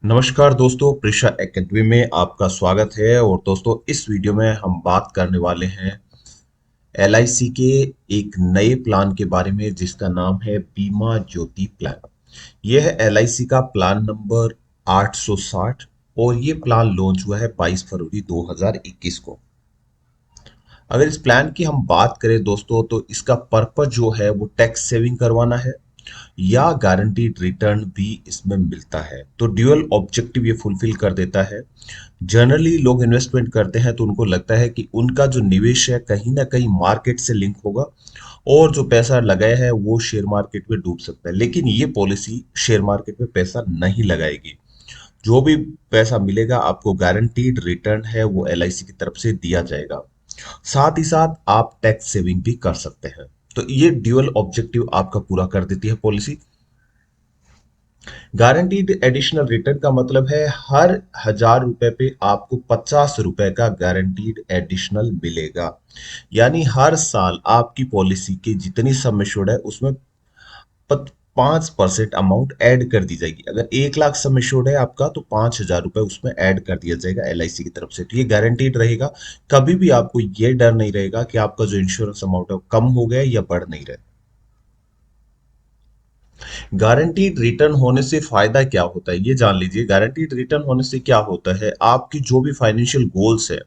नमस्कार दोस्तों, प्रिशा एकेडमी में आपका स्वागत है। और दोस्तों, इस वीडियो में हम बात करने वाले हैं एलआईसी के एक नए प्लान के बारे में जिसका नाम है बीमा ज्योति प्लान। यह है एलआईसी का प्लान नंबर 860 और ये प्लान लॉन्च हुआ है 22 फरवरी 2021 को। अगर इस प्लान की हम बात करें दोस्तों, तो इसका पर्पज जो है वो टैक्स सेविंग करवाना है या गारंटीड रिटर्न भी इसमें मिलता है। तो ड्यूअल ऑब्जेक्टिव ये फुलफिल कर देता है। जनरली लोग इन्वेस्टमेंट करते हैं तो उनको लगता है कि उनका जो निवेश है कहीं ना कहीं मार्केट से लिंक होगा और जो पैसा लगाया है वो शेयर मार्केट में डूब सकता है। लेकिन ये पॉलिसी शेयर मार्केट में पैसा नहीं लगाएगी। जो भी पैसा मिलेगा आपको गारंटीड रिटर्न है वो एलआईसी की तरफ से दिया जाएगा। साथ ही साथ आप टैक्स सेविंग भी कर सकते हैं। तो ये ड्यूअल ऑब्जेक्टिव आपका पूरा कर देती है पॉलिसी। गारंटीड एडिशनल रिटर्न का मतलब है हर 1,000 रुपए पे आपको 50 रुपए का गारंटीड एडिशनल मिलेगा। यानी हर साल आपकी पॉलिसी की जितनी सम एश्योर्ड है उसमें 5% अमाउंट ऐड कर दी जाएगी। अगर 1 लाख सम एश्योर्ड है आपका तो 5,000 रुपए उसमें ऐड कर दिया जाएगा एलआईसी की तरफ से। तो ये गारंटीड रहेगा। कभी भी आपको ये डर नहीं रहेगा कि आपका जो इंश्योरेंस अमाउंट है वो कम हो गया या बढ़ नहीं रहा। गारंटीड रिटर्न होने से फायदा क्या होता है ये जान लीजिए। गारंटीड रिटर्न होने से क्या होता है, आपकी जो भी फाइनेंशियल गोल्स है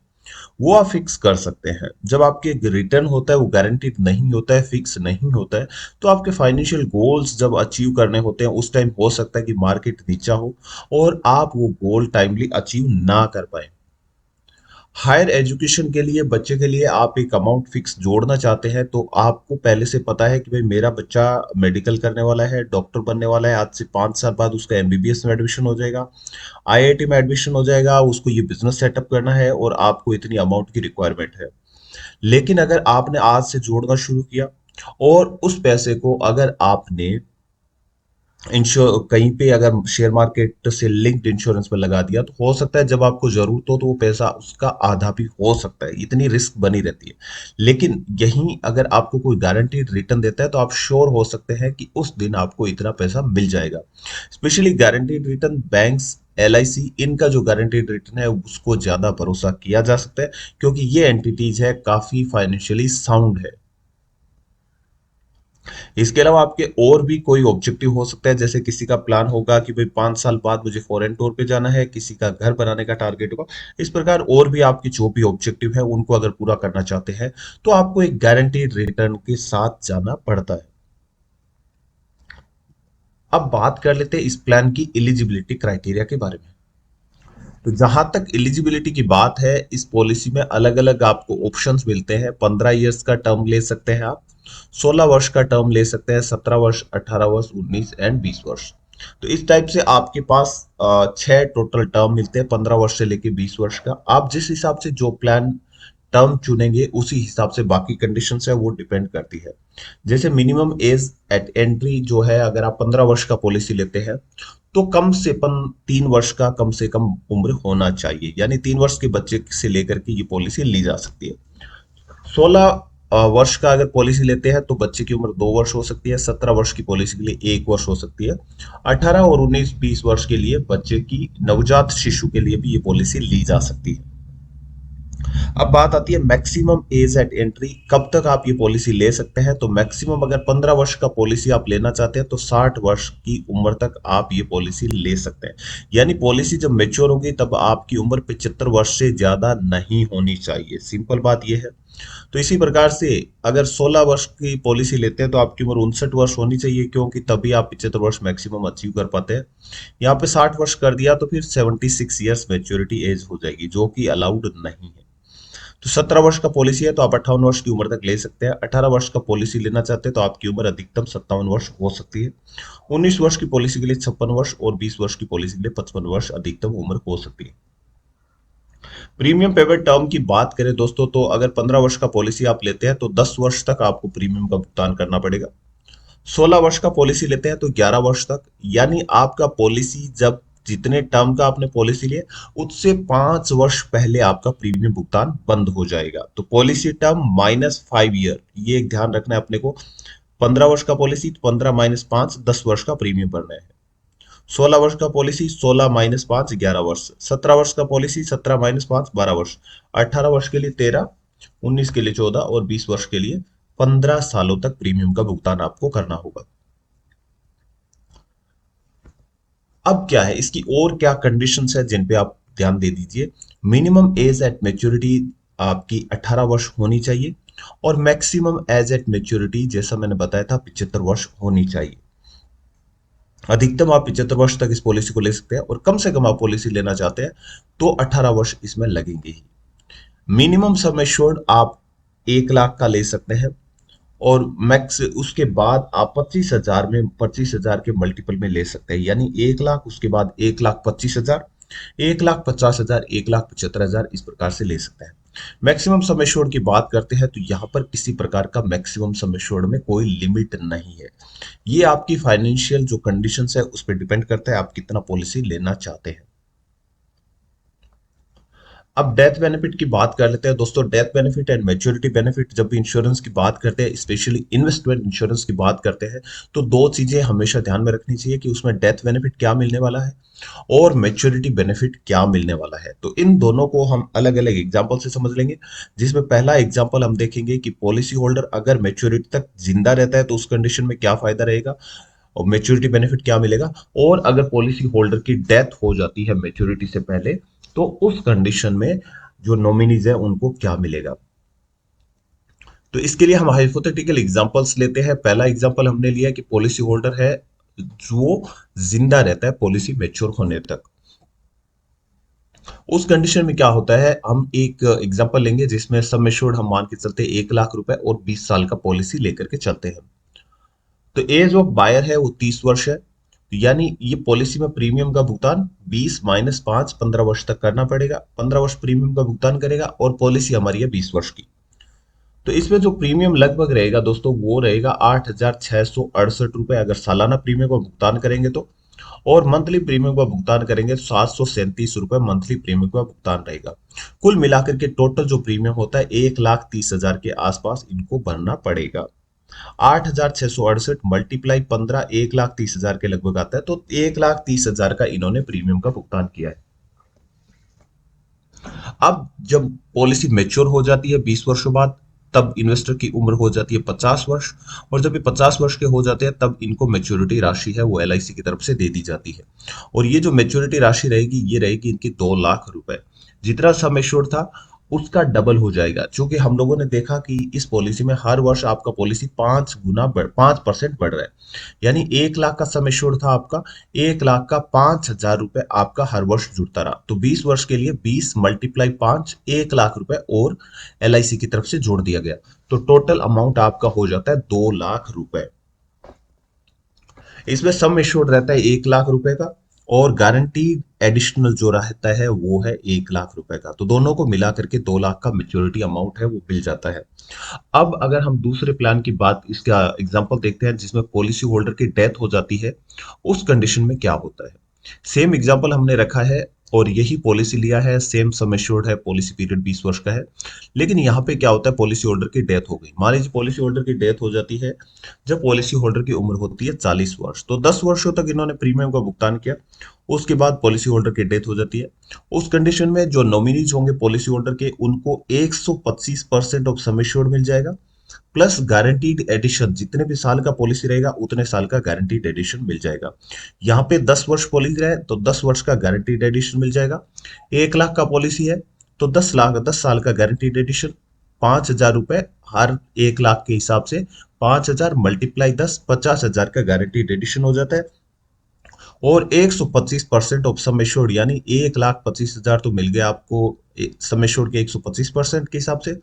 वो आप फिक्स कर सकते हैं। जब आपके रिटर्न होता है वो गारंटीड नहीं होता है, फिक्स नहीं होता है, तो आपके फाइनेंशियल गोल्स जब अचीव करने होते हैं उस टाइम हो सकता है कि मार्केट नीचा हो और आप वो गोल टाइमली अचीव ना कर पाए। हायर एजुकेशन के लिए बच्चे के लिए आप एक अमाउंट फिक्स जोड़ना चाहते हैं तो आपको पहले से पता है कि भाई मेरा बच्चा मेडिकल करने वाला है, डॉक्टर बनने वाला है, आज से 5 साल बाद उसका एमबीबीएस में एडमिशन हो जाएगा, आईआईटी में एडमिशन हो जाएगा, उसको ये बिजनेस सेटअप करना है और आपको इतनी अमाउंट की रिक्वायरमेंट है। लेकिन अगर आपने आज से जोड़ना शुरू किया और उस पैसे को अगर आपने इंश्योर कहीं पे अगर शेयर मार्केट से लिंक्ड इंश्योरेंस में लगा दिया तो हो सकता है जब आपको जरूरत हो तो वो पैसा उसका आधा भी हो सकता है। इतनी रिस्क बनी रहती है। लेकिन यहीं अगर आपको कोई गारंटीड रिटर्न देता है तो आप श्योर हो सकते हैं कि उस दिन आपको इतना पैसा मिल जाएगा। Specially guaranteed return banks, LIC, इनका जो गारंटीड रिटर्न है उसको ज्यादा भरोसा किया जा सकता है क्योंकि ये एंटिटीज है काफी फाइनेंशियली साउंड है। इसके अलावा आपके और भी कोई ऑब्जेक्टिव हो सकता है। जैसे किसी का प्लान होगा कि भाई 5 साल बाद मुझे फॉरेन टूर पे जाना है, किसी का घर बनाने का टारगेट होगा। इस प्रकार और भी आपकी जो भी ऑब्जेक्टिव है उनको अगर पूरा करना चाहते हैं तो आपको एक गारंटीड रिटर्न के साथ जाना पड़ता है। अब बात कर लेते हैं इस प्लान की एलिजिबिलिटी क्राइटेरिया के बारे में। तो जहां तक एलिजिबिलिटी की बात है, इस पॉलिसी में अलग अलग आपको ऑप्शंस मिलते हैं। 15 ईयर्स का टर्म ले सकते हैं आप, 16 वर्ष का टर्म ले सकते हैं, 17 वर्ष, 18 वर्ष, 19 एंड 20 वर्ष। तो इस टाइप से आपके पास 6 टोटल टर्म मिलते हैं, 15 वर्ष से लेके 20 वर्ष का। आप जिस हिसाब से जो प्लान टर्म चुनेंगे उसी हिसाब से बाकी कंडीशंस है वो डिपेंड करती है। जैसे मिनिमम एज एट एंट्री जो है, अगर आप 15 वर्ष का पॉलिसी लेते हैं तो कम से कम 3 वर्ष का कम से कम उम्र होना चाहिए। यानी 3 वर्ष के बच्चे से लेकर के ये पॉलिसी ली जा सकती है। 16 वर्ष का अगर पॉलिसी लेते हैं तो बच्चे की उम्र 2 वर्ष हो सकती है। 17 वर्ष की पॉलिसी के लिए 1 वर्ष हो सकती है। 18 और 19-20 वर्ष के लिए बच्चे की, नवजात शिशु के लिए भी ये पॉलिसी ली जा सकती है। अब बात आती है मैक्सिमम एज एट एंट्री, कब तक आप ये पॉलिसी ले सकते हैं। तो मैक्सिमम अगर 15 वर्ष का पॉलिसी आप लेना चाहते हैं तो 60 वर्ष की उम्र तक आप ये पॉलिसी ले सकते हैं। यानी पॉलिसी जब मेच्योर होगी तब आपकी उम्र 75 वर्ष से ज्यादा नहीं होनी चाहिए। सिंपल बात यह है। तो इसी प्रकार से अगर 16 वर्ष की पॉलिसी लेते हैं तो आपकी उम्र 59 वर्ष होनी चाहिए, क्योंकि तभी आप 75 वर्ष मैक्सिमम अचीव कर पाते हैं। यहाँ पे 60 वर्ष कर दिया तो फिर 76 ईयर्स मेच्योरिटी एज हो जाएगी, जो कि अलाउड नहीं है। तो 17 वर्ष का पॉलिसी है तो आप 58 वर्ष की उम्र तक ले सकते हैं। 18 वर्ष का पॉलिसी लेना चाहते हैं तो आपकी उम्र अधिकतम 57 वर्ष हो सकती है। 19 वर्ष की पॉलिसी के लिए 56 वर्ष और 20 वर्ष की पॉलिसी के लिए 55 वर्ष अधिकतम उम्र हो सकती है। प्रीमियम पेमेंट टर्म की बात करें दोस्तों, तो अगर 15 वर्ष का पॉलिसी आप लेते हैं तो 10 वर्ष तक आपको प्रीमियम का भुगतान करना पड़ेगा। 16 वर्ष का पॉलिसी लेते हैं तो 11 वर्ष तक। यानी आपका पॉलिसी जब जितने टर्म का आपने पॉलिसी लिया उससे 5 वर्ष पहले आपका प्रीमियम भुगतान बंद हो जाएगा। तो पॉलिसी टर्म -5 ईयर, ये एक ध्यान रखना है अपने को। 15 वर्ष का पॉलिसी, 15 - 5, 10 वर्ष का प्रीमियम भरना है। 16 वर्ष का पॉलिसी 16 - 5 11 वर्ष, 17 वर्ष का पॉलिसी 17 - 5 12 वर्ष, 18 वर्ष के लिए 13, 19 के लिए 14 और 20 वर्ष के लिए 15 सालों तक प्रीमियम का भुगतान आपको करना होगा। अब क्या है इसकी और क्या कंडीशंस है जिन पे आप ध्यान दे दीजिए। मिनिमम एज एट मैच्योरिटी आपकी 18 वर्ष होनी चाहिए और मैक्सिमम एज एट मैच्योरिटी जैसा मैंने बताया था 75 वर्ष होनी चाहिए। अधिकतम आप 75 वर्ष तक इस पॉलिसी को ले सकते हैं और कम से कम आप पॉलिसी लेना चाहते हैं तो 18 वर्ष इसमें लगेंगे ही। मिनिमम सम एश्योर्ड आप 1 लाख का ले सकते हैं और मैक्स उसके बाद आप 25,000 में 25,000 के मल्टीपल में ले सकते हैं, यानी 1 लाख उसके बाद 1,25,000, 1,50,000, 1,75,000 इस प्रकार से ले सकते हैं। मैक्सिमम सम एश्योर्ड की बात करते हैं तो यहाँ पर किसी प्रकार का मैक्सिमम सम एश्योर्ड में कोई लिमिट नहीं है। ये आपकी फाइनेंशियल जो कंडीशंस है उस पर डिपेंड करता है आप कितना पॉलिसी लेना चाहते हैं। अब डेथ बेनिफिट की बात कर लेते हैं दोस्तों। Death benefit and maturity benefit जब भी इंश्योरेंस की बात करते हैं, स्पेशली इन्वेस्टमेंट इंश्योरेंस की बात करते हैं, तो दो चीजें हमेशा ध्यान में रखनी चाहिए कि उसमें डेथ बेनिफिट क्या मिलने वाला है और मैच्योरिटी बेनिफिट क्या मिलने वाला है। तो इन दोनों को हम अलग अलग एग्जाम्पल से समझ लेंगे, जिसमें पहला एग्जाम्पल हम देखेंगे कि पॉलिसी होल्डर अगर मैच्योरिटी तक जिंदा रहता है तो उस कंडीशन में क्या फायदा रहेगा और मैच्योरिटी बेनिफिट क्या मिलेगा, और अगर पॉलिसी होल्डर की डेथ हो जाती है मैच्योरिटी से पहले तो उस कंडीशन में जो नॉमिनीज है उनको क्या मिलेगा। तो इसके लिए हम हाइपोथेटिकल एग्जांपल्स लेते हैं। पहला एग्जांपल हमने लिया कि पॉलिसी होल्डर है जो जिंदा रहता है पॉलिसी मैच्योर होने तक। उस कंडीशन में क्या होता है, हम एक एग्जांपल लेंगे जिसमें सम एश्योर्ड हम मान के चलते हैं 1 लाख रुपए और 20 साल का पॉलिसी लेकर के चलते हैं। तो एज ऑफ बायर है वो 30 वर्ष है, तो यानी ये पॉलिसी में प्रीमियम का भुगतान 20 - 5 15 वर्ष तक करना पड़ेगा। 15 वर्ष प्रीमियम का भुगतान करेगा और पॉलिसी हमारी है 20 वर्ष की। तो इसमें जो प्रीमियम लगभग रहेगा दोस्तों वो रहेगा 8,668 रुपए अगर सालाना प्रीमियम का भुगतान करेंगे तो, और मंथली प्रीमियम का भुगतान करेंगे तो 737 रुपए मंथली प्रीमियम का भुगतान रहेगा। कुल मिलाकर के टोटल जो प्रीमियम होता है 1,30,000 के आसपास इनको भरना पड़ेगा। 8,668 मल्टीप्लाई 15 1,30,000 के लगभग आता है, तो 1,30,000 का इन्होंने प्रीमियम का भुगतान किया है। अब जब पॉलिसी मेच्योर हो जाती है 20 वर्षों बाद, तब इन्वेस्टर की उम्र हो जाती है 50 वर्ष, और जब ये 50 वर्ष के हो जाते हैं तब इनको मेच्योरिटी राशि है वो LIC की तरफ से दे दी जाती है। और ये जो मेच्योरिटी राशि रहेगी ये रहेगी इनकी 2 लाख रुपए। जितना सम एश्योर्ड था उसका डबल हो जाएगा, क्योंकि हम लोगों ने देखा कि इस पॉलिसी में हर वर्ष आपका पॉलिसी 5% बढ़ रहा है। यानी 1 लाख का सम एश्योर्ड था आपका, 1 लाख का 5,000 रुपए आपका हर वर्ष जुड़ता रहा। तो 20 वर्ष के लिए 20 मल्टीप्लाई 5 1 लाख रुपए और LIC की तरफ से जोड़ दिया गया, तो टोटल अमाउंट आपका हो जाता है 2 लाख रुपए। इसमें सम एश्योर्ड रहता है 1 लाख रुपए का और गारंटीड एडिशनल जो रहता है वो है 1 लाख रुपए का। तो दोनों को मिला करके 2 लाख का मेच्योरिटी अमाउंट है वो मिल जाता है। अब अगर हम दूसरे प्लान की बात इसका एग्जांपल देखते हैं जिसमें पॉलिसी होल्डर की डेथ हो जाती है, उस कंडीशन में क्या होता है। सेम एग्जांपल हमने रखा है और यही पॉलिसी लिया है, सेम सम एश्योर्ड है, पॉलिसी पीरियड 20 वर्ष का है। लेकिन यहाँ पे क्या होता है, पॉलिसी होल्डर की डेथ हो गई। मान लीजिए पॉलिसी होल्डर की डेथ हो जाती है जब पॉलिसी होल्डर की उम्र होती है 40 वर्ष, तो 10 वर्षों तक इन्होंने प्रीमियम का भुगतान किया। उसके बाद पॉलिसी होल्डर की डेथ हो जाती है। उस कंडीशन में जो नॉमिनीज होंगे पॉलिसी होल्डर के उनको 125% ऑफ सम एश्योर्ड मिल जाएगा, प्लस गारंटीड एडिशन, जितने भी साल का पॉलिसी रहेगा उतने साल का गारंटीड एडिशन मिल जाएगा। यहाँ पे 10 वर्ष पॉलिसी है तो 10 वर्ष का गारंटीड एडिशन मिल जाएगा। 1 लाख का पॉलिसी है तो 10 साल का गारंटीड एडिशन, 5,000 रुपए हर 1 लाख के हिसाब से, 5,000 मल्टीप्लाई 10 50,000 का गारंटीड एडिशन हो जाता है। और 125% ऑफ सम एश्योर्ड यानी 1,25,000 तो मिल गया आपको सम एश्योर्ड के 125% के हिसाब से,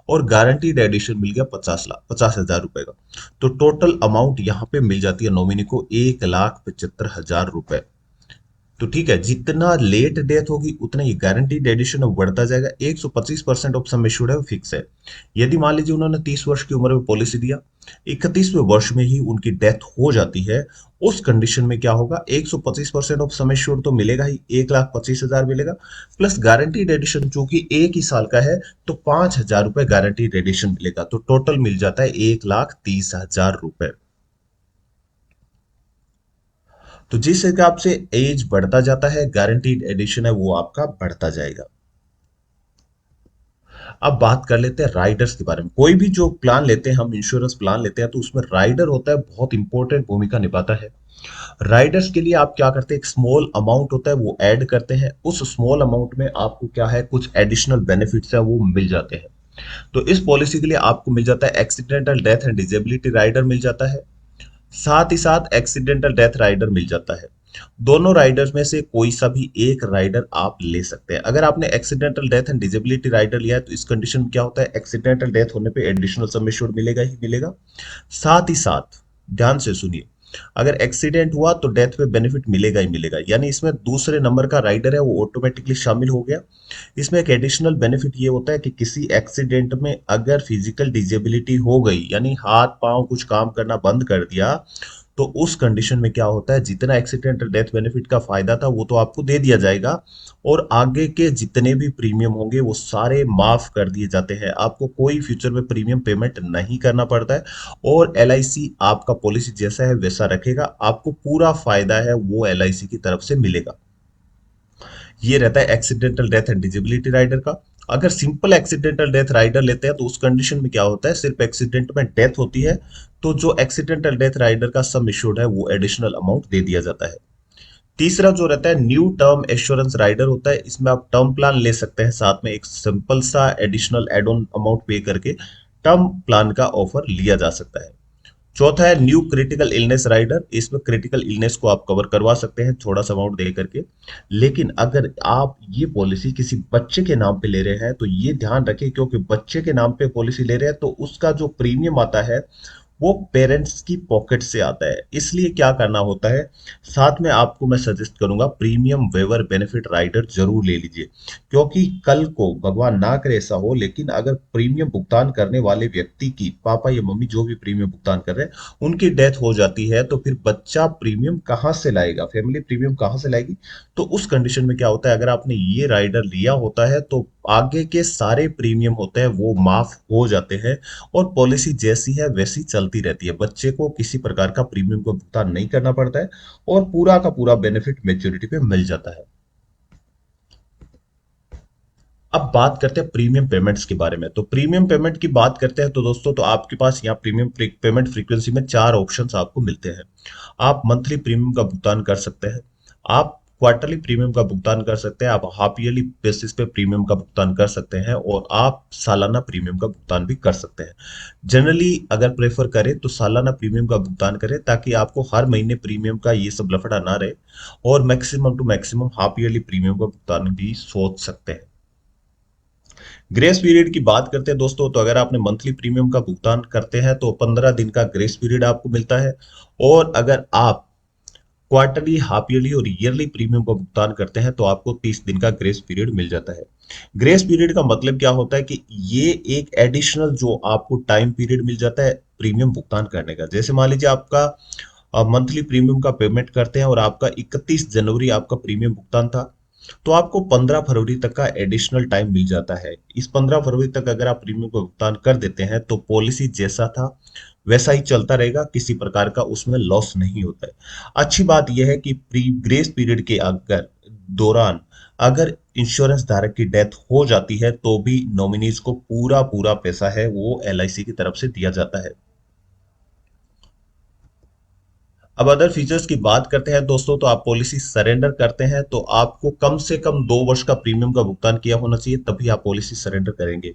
और गारंटीड एडिशन मिल गया 50,000 रुपए का। तो टोटल अमाउंट यहाँ पे मिल जाती है नॉमिनी को 1,75,000 रुपए। तो ठीक है, जितना लेट डेथ होगी उतना ही गारंटीड एडिशन अब बढ़ता जाएगा। 125% ऑफ सम एश्योर्ड है वो फिक्स है। यदि मान लीजिए उन्होंने 30 वर्ष की उम्र में पॉलिसी दिया, 31वें वर्ष में ही उनकी डेथ हो जाती है, उस कंडीशन में क्या होगा, 125% ऑफ सम एश्योर्ड तो मिलेगा ही, 1,25,000 मिलेगा, प्लस गारंटीड एडिशन चूंकि एक ही साल का है तो 5,000 रुपए गारंटीड एडिशन मिलेगा। तो टोटल मिल जाता है 1,30,000 रुपए। तो जिस हिसाब से एज बढ़ता जाता है, गारंटीड एडिशन है वो आपका बढ़ता जाएगा। अब बात कर लेते हैं राइडर्स के बारे में। कोई भी जो प्लान लेते हैं, हम इंश्योरेंस प्लान लेते हैं, तो उसमें राइडर होता है, बहुत इंपॉर्टेंट भूमिका निभाता है। राइडर्स के लिए आप क्या करते हैं, एक स्मॉल अमाउंट होता है वो ऐड करते हैं। उस स्मॉल अमाउंट में आपको क्या है, कुछ एडिशनल बेनिफिट्स है वो मिल जाते हैं। तो इस पॉलिसी के लिए आपको मिल जाता है accidental death and disability rider मिल जाता है, साथ ही साथ एक्सीडेंटल डेथ राइडर मिल जाता है। दोनों राइडर्स में से कोई सा भी एक राइडर आप ले सकते हैं। अगर आपने accidental death and disability rider लिया है तो इस कंडीशन में क्या होता है, एक्सीडेंटल डेथ होने पे एडिशनल सम एश्योर्ड मिलेगा ही मिलेगा। साथ ही साथ ध्यान से सुनिए, अगर एक्सीडेंट हुआ तो डेथ पे बेनिफिट मिलेगा ही मिलेगा, यानी इसमें दूसरे नंबर का राइडर है वो ऑटोमेटिकली शामिल हो गया। इसमें एक एडिशनल बेनिफिट ये होता है कि किसी एक्सीडेंट में अगर फिजिकल डिजेबिलिटी हो गई, यानी हाथ पांव कुछ काम करना बंद कर दिया, तो उस कंडीशन में क्या होता है, जितना एक्सीडेंटल डेथ बेनिफिट का फायदा था वो तो आपको दे दिया जाएगा, और आगे के जितने भी प्रीमियम होंगे वो सारे माफ कर दिए जाते हैं। आपको कोई फ्यूचर में प्रीमियम पेमेंट नहीं करना पड़ता है, और एलआईसी आपका पॉलिसी जैसा है वैसा रखेगा, आपको पूरा फायदा है वो एलआईसी की तरफ से मिलेगा। ये रहता है accidental death and disability rider का। अगर सिंपल एक्सीडेंटल डेथ राइडर लेते हैं तो उस कंडीशन में क्या होता है, सिर्फ एक्सीडेंट में डेथ होती है तो जो एक्सीडेंटल डेथ राइडर का सम इश्यूर्ड है वो एडिशनल अमाउंट दे दिया जाता है। तीसरा जो रहता है न्यू टर्म एश्योरेंस राइडर होता है। इसमें आप टर्म प्लान ले सकते हैं, साथ में एक सिंपल सा एडिशनल एड ऑन अमाउंट पे करके टर्म प्लान का ऑफर लिया जा सकता है। चौथा है न्यू क्रिटिकल इलनेस राइडर। इसमें क्रिटिकल इलनेस को आप कवर करवा सकते हैं थोड़ा सा अमाउंट दे करके। लेकिन अगर आप ये पॉलिसी किसी बच्चे के नाम पे ले रहे हैं तो ये ध्यान रखें, क्योंकि बच्चे के नाम पे पॉलिसी ले रहे हैं तो उसका जो प्रीमियम आता है वो पेरेंट्स की पॉकेट से आता है। इसलिए क्या करना होता है, साथ में आपको मैं सजेस्ट करूंगा प्रीमियम वेवर बेनिफिट राइडर जरूर ले लीजिए, क्योंकि कल को भगवान ना करे ऐसा हो, लेकिन अगर प्रीमियम भुगतान करने वाले व्यक्ति की पापा या मम्मी जो भी प्रीमियम भुगतान कर रहे हैं उनकी डेथ हो जाती है, तो फिर बच्चा प्रीमियम कहाँ से लाएगा, फैमिली प्रीमियम कहाँ से लाएगी। तो उस कंडीशन में क्या होता है, अगर आपने ये राइडर लिया होता है तो आगे के सारे प्रीमियम होते हैं वो माफ हो जाते हैं, और पॉलिसी जैसी है वैसी चलती रहती है। बच्चे को किसी प्रकार का प्रीमियम का भुगतान नहीं करना पड़ता है, और पूरा का पूरा बेनिफिट मैच्योरिटी पे मिल जाता है। अब बात करते हैं प्रीमियम पेमेंट्स के बारे में। तो प्रीमियम पेमेंट की बात करते हैं तो दोस्तों, तो आपके पास यहाँ प्रीमियम पेमेंट फ्रीक्वेंसी में चार ऑप्शंस आपको मिलते हैं। आप मंथली प्रीमियम का भुगतान कर सकते हैं, आप क्वार्टरली प्रीमियम का भुगतान कर सकते हैं, आप हाफ ईयरली बेसिस पे प्रीमियम का भुगतान कर सकते हैं, और आप सालाना प्रीमियम का भुगतान भी कर सकते हैं। जनरली अगर प्रेफर करें तो सालाना प्रीमियम का भुगतान करें, ताकि आपको हर महीने प्रीमियम का ये सब लफड़ा ना रहे, और maximum to maximum half yearly premium का भुगतान भी सोच सकते हैं। ग्रेस पीरियड की बात करते हैं दोस्तों, तो अगर आपने मंथली प्रीमियम का भुगतान करते हैं तो 15 दिन का ग्रेस पीरियड आपको मिलता है, और अगर आप क्वार्टरली, हाफ ईयरली और ईयरली प्रीमियम का भुगतान करते हैं तो आपको 30 दिन का ग्रेस पीरियड मिल जाता है। ग्रेस पीरियड का मतलब क्या होता है कि ये एक एडिशनल जो आपको टाइम पीरियड मिल जाता है प्रीमियम भुगतान करने का। जैसे मान लीजिए आपका मंथली प्रीमियम का पेमेंट करते हैं और आपका 31 जनवरी आपका प्रीमियम भुगतान था, तो आपको 15 फरवरी तक का एडिशनल टाइम मिल जाता है। इस 15 फरवरी तक अगर आप प्रीमियम का भुगतान कर देते हैं तो पॉलिसी जैसा था वैसा ही चलता रहेगा, किसी प्रकार का उसमें लॉस नहीं होता है। अच्छी बात यह है कि प्री ग्रेस पीरियड के अगर दौरान अगर इंश्योरेंस धारक की डेथ हो जाती है तो भी नॉमिनीज को पूरा पूरा पैसा है वो एलआईसी की तरफ से दिया जाता है। अब अदर फीचर्स की बात करते हैं दोस्तों, तो आप पॉलिसी सरेंडर करते हैं तो आपको कम से कम 2 वर्ष का प्रीमियम का भुगतान किया होना चाहिए, तभी आप पॉलिसी सरेंडर करेंगे।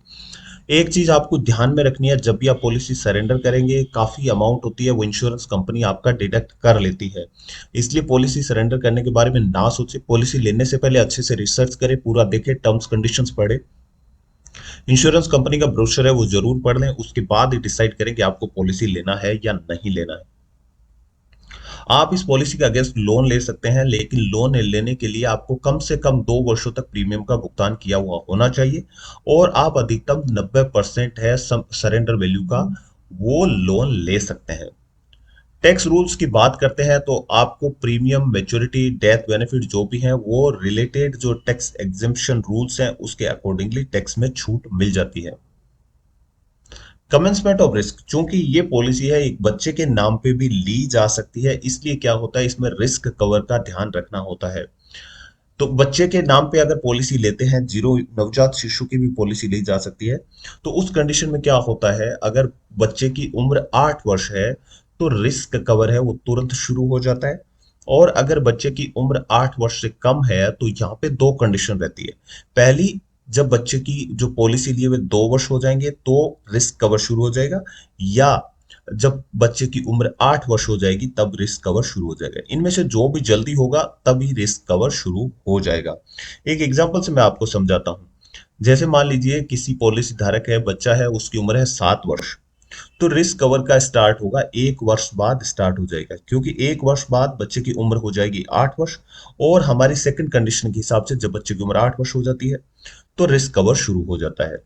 एक चीज आपको ध्यान में रखनी है, जब भी आप पॉलिसी सरेंडर करेंगे काफी अमाउंट होती है वो इंश्योरेंस कंपनी आपका डिडक्ट कर लेती है। इसलिए पॉलिसी सरेंडर करने के बारे में ना सोचे, पॉलिसी लेने से पहले अच्छे से रिसर्च करें, पूरा देखें, टर्म्स कंडीशंस पढ़े, इंश्योरेंस कंपनी का ब्रोशर है वो जरूर पढ़ लें, उसके बाद ही डिसाइड करें कि आपको पॉलिसी लेना है या नहीं लेना है। आप इस पॉलिसी के अगेंस्ट लोन ले सकते हैं, लेकिन लोन लेने के लिए आपको कम से कम 2 वर्षों तक प्रीमियम का भुगतान किया हुआ होना चाहिए, और आप अधिकतम 90% है सरेंडर वैल्यू का वो लोन ले सकते हैं। टैक्स रूल्स की बात करते हैं तो आपको प्रीमियम, मैच्योरिटी, डेथ बेनिफिट जो भी है वो रिलेटेड जो टैक्स एग्जेम्पशन रूल्स हैं उसके अकॉर्डिंगली टैक्स में छूट मिल जाती है। कमेंसमेंट ऑफ रिस्क, चूंकि ये पॉलिसी है एक बच्चे के नाम पे भी ली जा सकती है, इसलिए क्या होता है इसमें रिस्क कवर का ध्यान रखना होता है। तो बच्चे के नाम पे अगर पॉलिसी लेते हैं, जीरो नवजात शिशु की भी पॉलिसी ली जा सकती है। तो उस कंडीशन में क्या होता है, अगर बच्चे की उम्र 8 वर्ष है तो रिस्क कवर है वो तुरंत शुरू हो जाता है। और अगर बच्चे की उम्र 8 वर्ष से कम है तो यहाँ पे दो कंडीशन रहती है। पहली, जब बच्चे की जो पॉलिसी लिए हुए 2 वर्ष हो जाएंगे तो रिस्क कवर शुरू हो जाएगा, या जब बच्चे की उम्र 8 वर्ष हो जाएगी तब रिस्क कवर शुरू हो जाएगा। इनमें से जो भी जल्दी होगा तभी रिस्क कवर शुरू हो जाएगा। एक एग्जांपल से मैं आपको समझाता हूं। जैसे मान लीजिए किसी पॉलिसी धारक है, बच्चा है, उसकी उम्र है 7 वर्ष, तो रिस्क कवर का स्टार्ट होगा 1 वर्ष बाद स्टार्ट हो जाएगा, क्योंकि 1 वर्ष बाद बच्चे की उम्र हो जाएगी 8 वर्ष। और हमारी सेकंड कंडीशन के हिसाब से जब बच्चे की उम्र 8 वर्ष हो जाती है तो रिस्क कवर शुरू हो जाता है।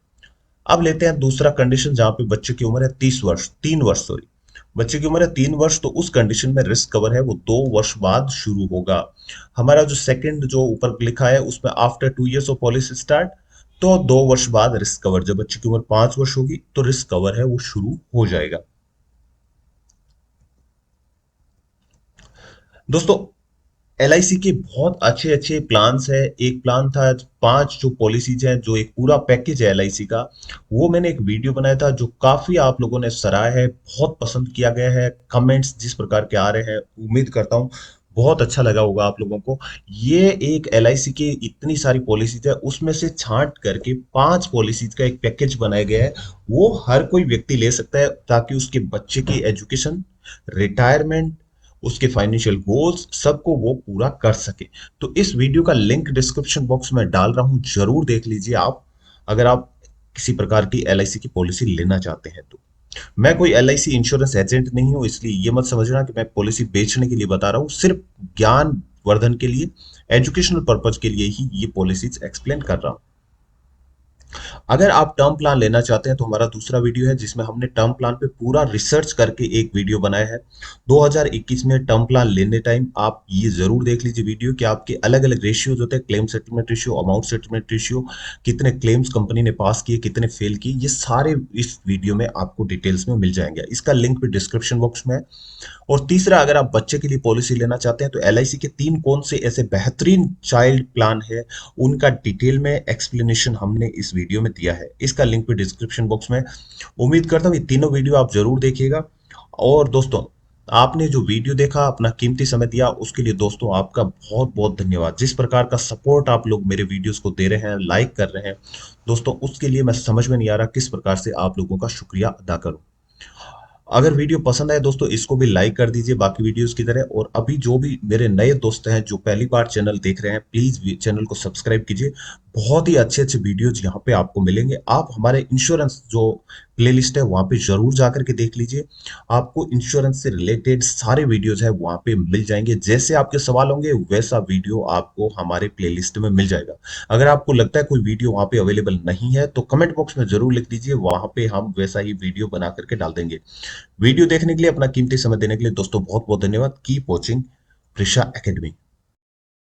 अब लेते हैं दूसरा कंडीशन जहां पे बच्चे की उम्र है 30 वर्ष, 3 वर्ष सॉरी, बच्चे की उम्र है 3 वर्ष, तो उस कंडीशन में रिस्क कवर है वो 2 वर्ष बाद शुरू होगा। हमारा जो सेकंड जो ऊपर लिखा है उसमें after 2 years of policy start, तो 2 वर्ष बाद रिस्क कवर, जब बच्चे की उम्र 5 वर्ष होगी तो रिस्क कवर है वो शुरू हो जाएगा। दोस्तों, एलआईसी के बहुत अच्छे अच्छे प्लान्स है। एक प्लान था, 5 जो पॉलिसीज है, जो एक पूरा पैकेज है एलआईसी का, वो मैंने एक वीडियो बनाया था जो काफी आप लोगों ने सराहा है, बहुत पसंद किया गया है। कमेंट्स जिस प्रकार के आ रहे हैं, उम्मीद करता हूँ बहुत अच्छा लगा होगा आप लोगों को। ये एक एलआईसी की इतनी सारी पॉलिसीज है, उसमें से छांट करके 5 पॉलिसीज का एक पैकेज बनाया गया है। वो हर कोई व्यक्ति ले सकता है ताकि उसके बच्चे की एजुकेशन, रिटायरमेंट, उसके फाइनेंशियल गोल्स सबको वो पूरा कर सके। तो इस वीडियो का लिंक डिस्क्रिप्शन बॉक्स में डाल रहा हूं, जरूर देख लीजिए आप, अगर आप किसी प्रकार की एलआईसी की पॉलिसी लेना चाहते हैं तो। मैं कोई एलआईसी इंश्योरेंस एजेंट नहीं हूं, इसलिए ये मत समझना कि मैं पॉलिसी बेचने के लिए बता रहा हूं, सिर्फ ज्ञान वर्धन के लिए, एजुकेशनल पर्पज के लिए ही ये पॉलिसीज एक्सप्लेन कर रहा हूं। अगर आप टर्म प्लान लेना चाहते हैं तो हमारा दूसरा वीडियो है जिसमें हमने टर्म प्लान पे पूरा रिसर्च करके एक वीडियो बनाया है। 2021 में टर्म प्लान लेने टाइम आप ये जरूर देख लीजिए वीडियो कि आपके अलग अलग रेशियोज होते हैं, claim settlement ratio, amount settlement ratio, कितने क्लेम्स कंपनी ने पास किए, कितने फेल किए, ये सारे इस वीडियो में आपको डिटेल्स में मिल जाएंगे। इसका लिंक भी डिस्क्रिप्शन बॉक्स में है। और तीसरा, अगर आप बच्चे के लिए पॉलिसी लेना चाहते हैं तो एलआईसी के 3 कौन से ऐसे बेहतरीन चाइल्ड प्लान है, उनका डिटेल में एक्सप्लेनेशन हमने इस वीडियो में दिया है। इसका लिंक भी डिस्क्रिप्शन बॉक्स में। उम्मीद करता हूँ ये तीनों वीडियो आप जरूर देखिएगा। और दोस्तों, आपने जो वीडियो देखा, अपना कीमती समय दिया, उसके लिए दोस्तों आपका बहुत बहुत धन्यवाद। जिस प्रकार का सपोर्ट आप लोग मेरे वीडियोस को दे रहे हैं, लाइक कर रहे हैं दोस्तों, उसके लिए मैं समझ में नहीं आ रहा किस प्रकार से आप लोगों का शुक्रिया अदा करूं। अगर वीडियो पसंद आए दोस्तों, इसको भी लाइक कर दीजिए बाकी वीडियोस की तरह। और अभी जो भी मेरे नए दोस्त हैं जो पहली बार चैनल देख रहे हैं, प्लीज चैनल को सब्सक्राइब कीजिए। बहुत ही अच्छे अच्छे वीडियोज यहाँ पे आपको मिलेंगे। आप हमारे इंश्योरेंस जो प्लेलिस्ट है वहाँ पे जरूर जाकर के देख लीजिए। आपको इंश्योरेंस से रिलेटेड सारे वीडियोज है वहाँ पे मिल जाएंगे। जैसे आपके सवाल होंगे वैसा वीडियो आपको हमारे प्लेलिस्ट में मिल जाएगा। अगर आपको लगता है कोई वीडियो वहाँ पे अवेलेबल नहीं है तो कमेंट बॉक्स में जरूर लिख दीजिए, वहाँ पे हम वैसा ही वीडियो बना करके डाल देंगे। वीडियो देखने के लिए, अपना कीमती समय देने के लिए दोस्तों बहुत बहुत धन्यवाद। Keep watching Prisha academy.